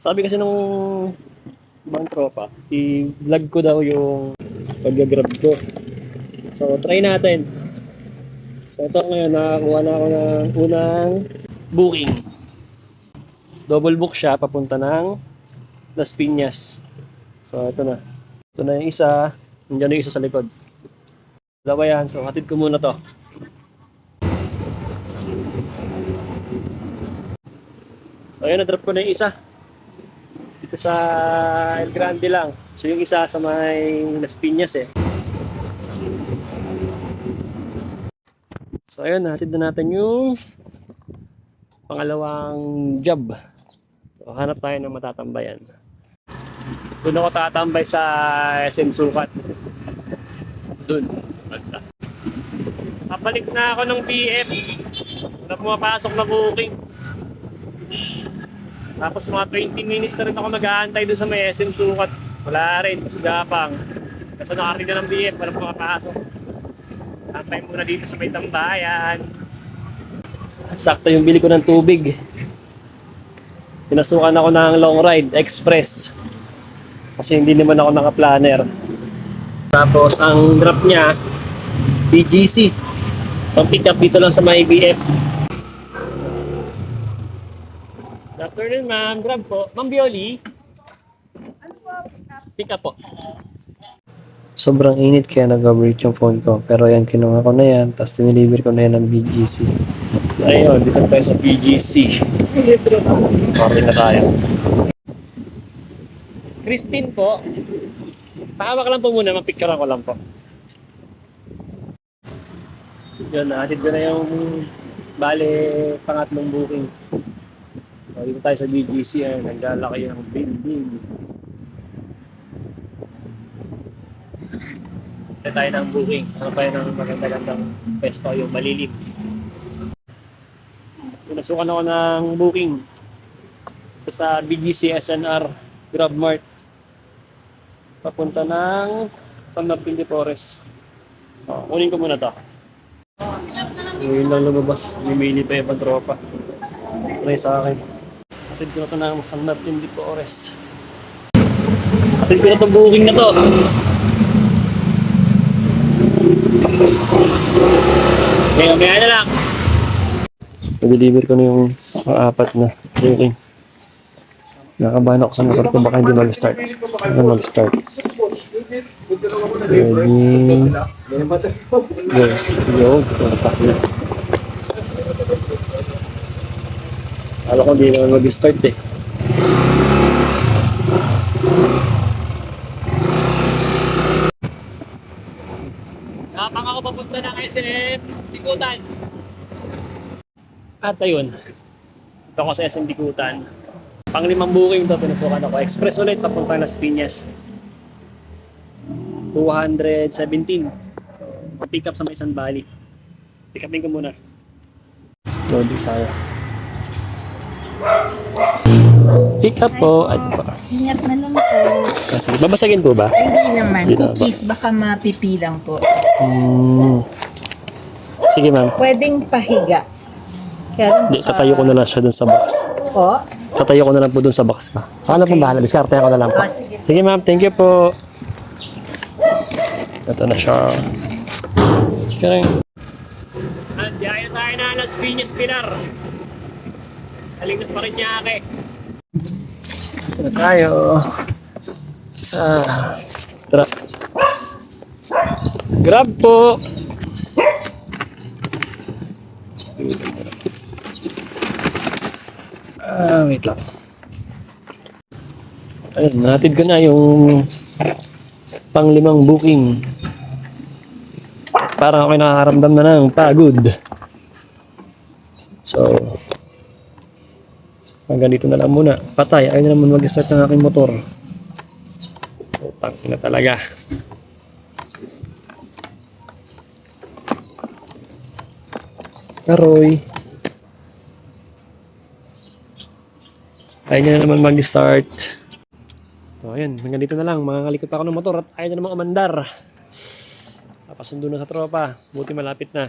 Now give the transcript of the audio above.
Sabi kasi nung ibang tropa, i-vlog ko daw yung pag-grab ko. So, try natin. So, ito ngayon, nakakuha na ako ng unang booking. Double book siya, papunta ng Las Piñas. So, ito na. Ito na yung isa. Nandiyan na yung isa sa likod. Dalawa yan. So, hatid ko muna to. So, ayun, na-drop ko na yung isa. Dito sa El Grande lang. So, yung isa sa may Las Piñas eh. So, ayun, hatid na natin yung pangalawang job. So, hanap tayo ng matatambayan. Doon ako tatambay sa SM Sukat. Doon. Kapalik na ako ng BF. Wala pumapasok na booking. Tapos mga 20 minutes na rin ako mag-aantay doon sa may SM Sukat. Wala rin. Mas gapang. Kasi nakarinig na ng BF. Wala pumapasok. Antay muna dito sa may tambayan. Sakto yung bili ko ng tubig. Pinasukan ako ng long ride, express. Kasi hindi naman ako naka-planner. Tapos ang drop niya, BGC. Pang-pick up dito lang sa may BF. Good afternoon, ma'am. Grab po. Ma'am Bioli. Pick up po. Sobrang init kaya nag-vibrate yung phone ko. Pero yan, kinuha ko na yan. Tapos tiniliver ko na yan ng BGC. Ayun, dito tayo sa BGC. Okay na tayo. Christine po. Pahawak lang po muna, mapicturean ko lang po. Yun, nahatid ko na yung bale pangatlong booking. So, dito tayo sa BGC, ay naglalaki ng building. Dito tayo ng booking. Ano tayo ng maganda-gandang pesto, yung malilim. Pinasukan ako ng booking. Ito sa BGC SNR GrabMart. Papunta ng San Martin de Porres. So, kunin ko muna to. Ngayon lang lumabas. Mimili pa yung tropa. Try sa akin. Hatid ko na ito ng San Martin de Porres. Hatid ko na itong booking na to. Ngayon, kaya na lang. I-deliver ko na yung apat na booking. Nakabahan ako sa motor ko, baka hindi mag-start. Sana mag-start. Ready. Go. Alam ko hindi naman mag-start eh. Nakapang ako papunta ng SM Bikutan. At ayun. Ito ako sa SM Bikutan. Pang-limang booking to, pinasukan ako. Express ulit, papunta Las Piñas. 217. Pick up sa may San Bali. Pick upin ko muna. So, di tayo. Pick up po. At pa. Ingat na lang po. Kasi, babasagin po ba? Hindi naman. Hindi Cookies, baka mapipilang po. Sige ma'am. Pwedeng pahiga. Kaya Hindi, tatayo ko na lang siya dun sa box. po. Tatayo ko na lang po dun sa box ka. Ako na po bahala. Diskarte ko na lang po. Sige. Sige ma'am, thank you po. Ito na siya. Okay. Andiyan tayo na Las Piñas Pilar. Halingit pa rin niya ake. Ito na tayo. Sa Grab po. Wait lang. Ayun, nahatid ko na yung pang-limang booking. Parang ako'y nakakaramdam na ng pagod. So, hanggang dito na lang muna. Patay, ayaw na naman mag-start ng aking motor. Utang na talaga. Karoy. Ayaw na naman mag-start. So, ayun. Hanggang dito na lang. Mangangalikot ako ng motor at ayaw na naman umandar. Papasundo na sa tropa. Buti malapit na.